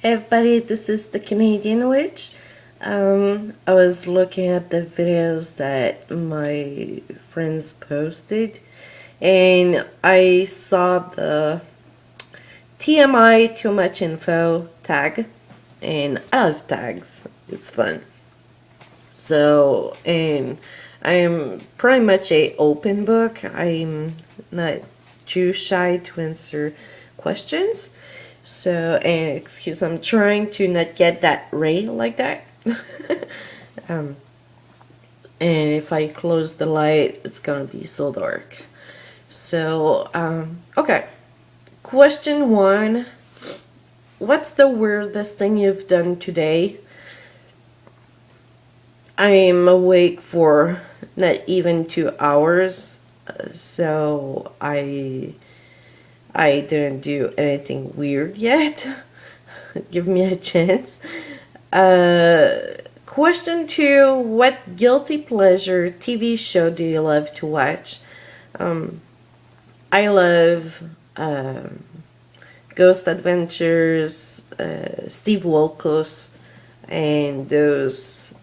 Hey everybody, this is the Canadian Witch. I was looking at the videos that my friends posted, and I saw the TMI too much info tag, and I love tags. It's fun. So, and I am pretty much a open book. I'm not too shy to answer questions. So, and excuse, I'm trying to not get that ray like that. um, and if I close the light, it's gonna be so dark. So, okay. Question one. What's the weirdest thing you've done today? I'm awake for not even 2 hours, so I didn't do anything weird yet. Give me a chance. Question two: what guilty pleasure TV show do you love to watch? I love Ghost Adventures, Steve Wilkos, and those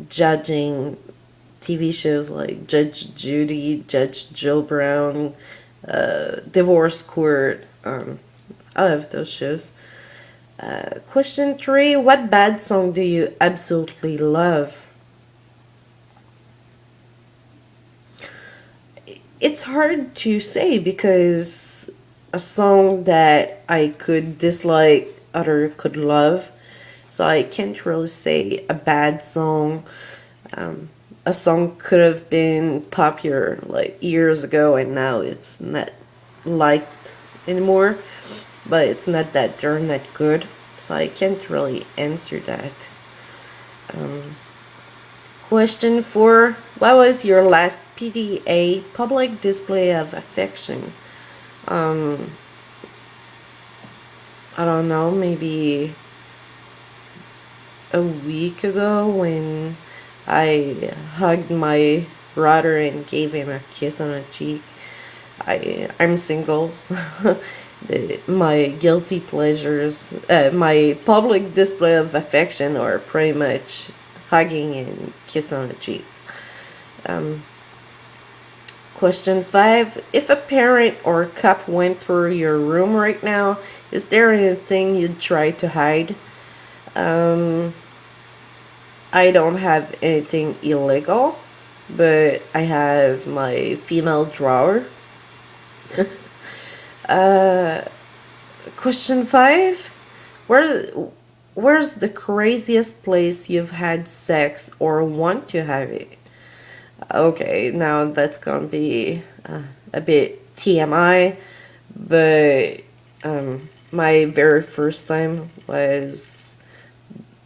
judging TV shows like Judge Judy, Judge Joe Brown, Divorce Court. I love those shows. Question three: what bad song do you absolutely love? It's hard to say because a song that I could dislike, other could love. So I can't really say a bad song. A song could have been popular like years ago and now it's not liked anymore. But it's not that they're not good. So I can't really answer that. Question four: what was your last PDA, public display of affection? I don't know, maybe a week ago when I hugged my brother and gave him a kiss on the cheek. I'm single, so my guilty pleasures, my public display of affection are pretty much hugging and kiss on the cheek. Question five: if a parent or a cop went through your room right now, is there anything you'd try to hide? I don't have anything illegal, but I have my female drawer. Question five: where where's the craziest place you've had sex or want to have it? Okay, now that's gonna be a bit TMI, but my very first time was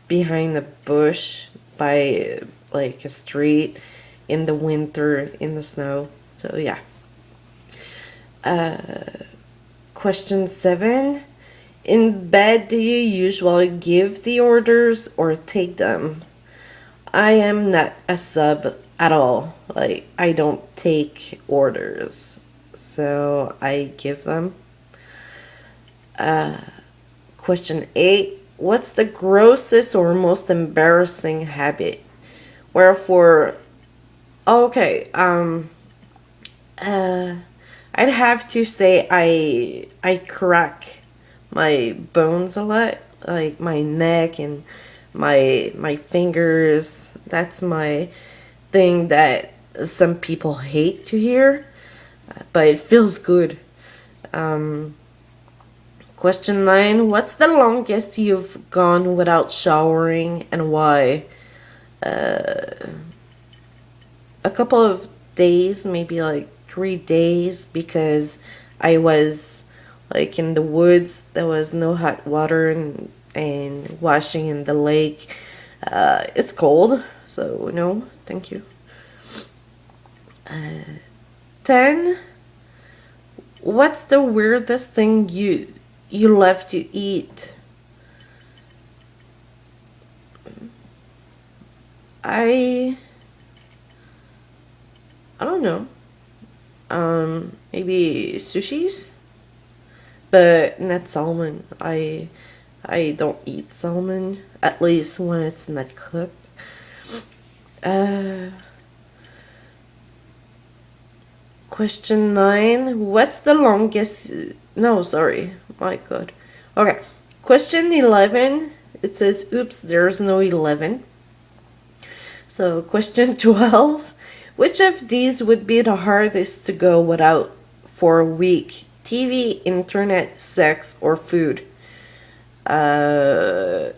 behind a bush by like a street in the winter in the snow. So yeah. Question seven: in bed, do you usually give the orders or take them? I am not a sub at all. Like, I don't take orders. So I give them. Question eight: what's the grossest or most embarrassing habit? Wherefore, okay, I'd have to say I crack my bones a lot, like my neck and my fingers. That's my thing that some people hate to hear, but it feels good. Question nine: what's the longest you've gone without showering and why? A couple of days, maybe like 3 days, because I was like in the woods. There was no hot water and washing in the lake. It's cold, so no, thank you. 10. What's the weirdest thing you love to eat? I I don't know. Maybe sushis? but not salmon. I don't eat salmon, at least when it's not cooked. Uh, Question 9. What's the longest... No, sorry. My God. Okay. Question 11. It says, oops, there's no 11. So, question 12. Which of these would be the hardest to go without for a week? TV, internet, sex, or food?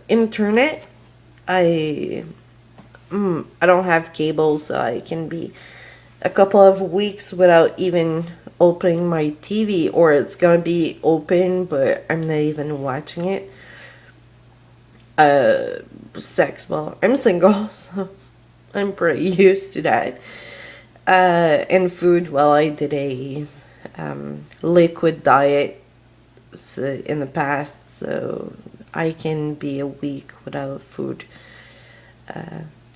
Internet. I don't have cable, so I can be a couple of weeks without even opening my TV, or it's gonna be open, but I'm not even watching it. Sex. Well, I'm single, so I'm pretty used to that. And food. Well, I did a liquid diet in the past, so I can be a week without food.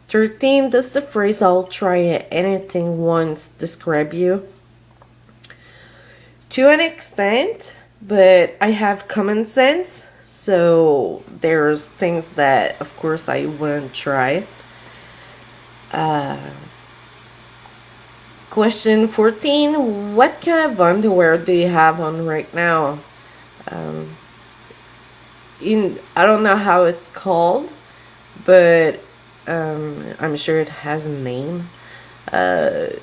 13. Does the phrase "I'll try anything once" describe you? To an extent, but I have common sense, so there's things that, of course, I wouldn't try. Question 14. What kind of underwear do you have on right now? I don't know how it's called, but I'm sure it has a name. The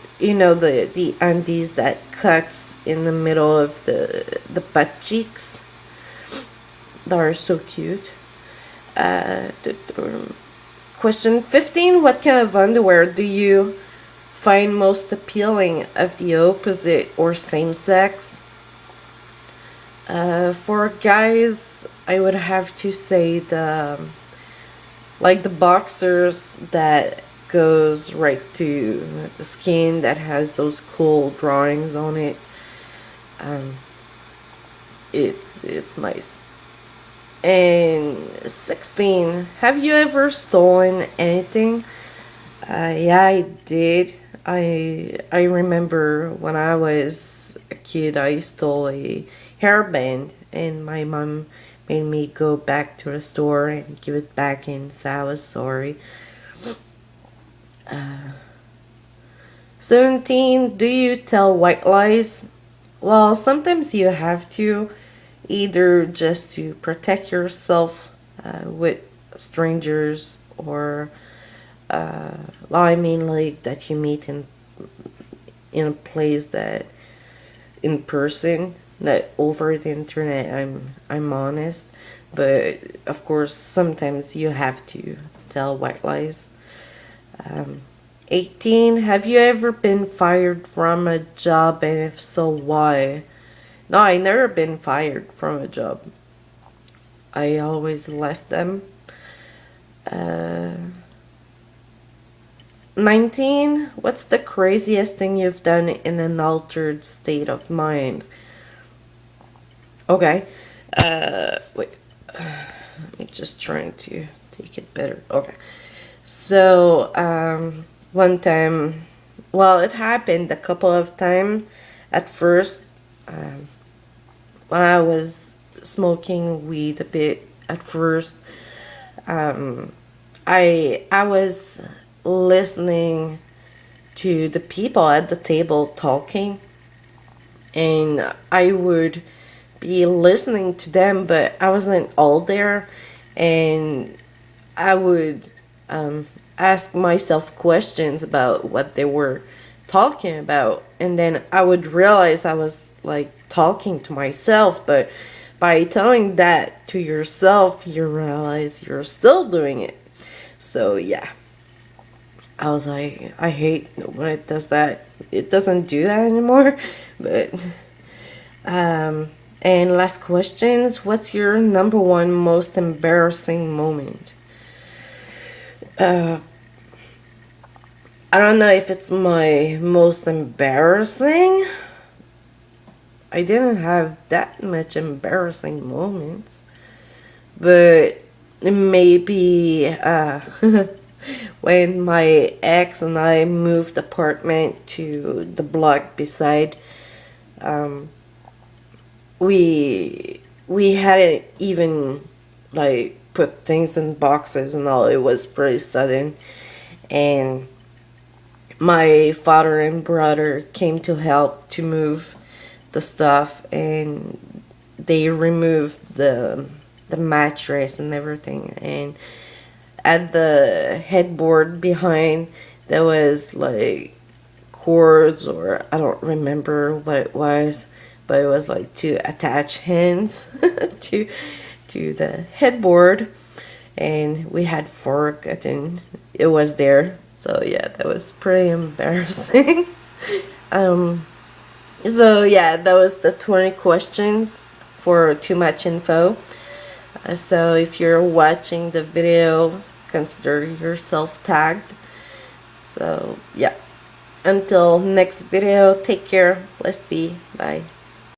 undies that cuts in the middle of the butt cheeks. They are so cute. Question 15. What kind of underwear do you find most appealing of the opposite or same sex? For guys, I would have to say the boxers that goes right to the skin, that has those cool drawings on it. It's nice. And 16. Have you ever stolen anything? Yeah, I did. I remember when I was a kid, I stole a hairband, and my mom made me go back to the store and give it back in, so I was sorry. 17. Do you tell white lies? Well, sometimes you have to, either just to protect yourself with strangers, or I mean, like, that you meet in a place, that in person, not over the internet. I'm honest, but of course sometimes you have to tell white lies. 18. Have you ever been fired from a job, and if so, why? No, I never been fired from a job. I always left them. 19. What's the craziest thing you've done in an altered state of mind? Okay. Wait. I'm just trying to take it better. Okay. So, one time, well, it happened a couple of times. At first, when I was smoking weed a bit at first, I was listening to the people at the table talking, and I would be listening to them, but I wasn't all there, and I would ask myself questions about what they were talking about, and then I would realize I was like talking to myself, but by telling that to yourself, you realize you're still doing it. So yeah, I was like, I hate when it does that. It doesn't do that anymore. But and last questions, what's your number one most embarrassing moment? I don't know if it's my most embarrassing. I didn't have that much embarrassing moments, but maybe when my ex and I moved apartment to the block beside, we hadn't even like put things in boxes and all. It was pretty sudden, and my father and brother came to help to move the stuff, and they removed the mattress and everything. And at the headboard behind, there was like cords, or I don't remember what it was, but it was like to attach hands to the headboard, and we had fork, and it was there. So yeah, that was pretty embarrassing. um so yeah, that was the 20 questions for too much info. So if you're watching the video, consider yourself tagged. So yeah, until next video, take care, blessed be, bye.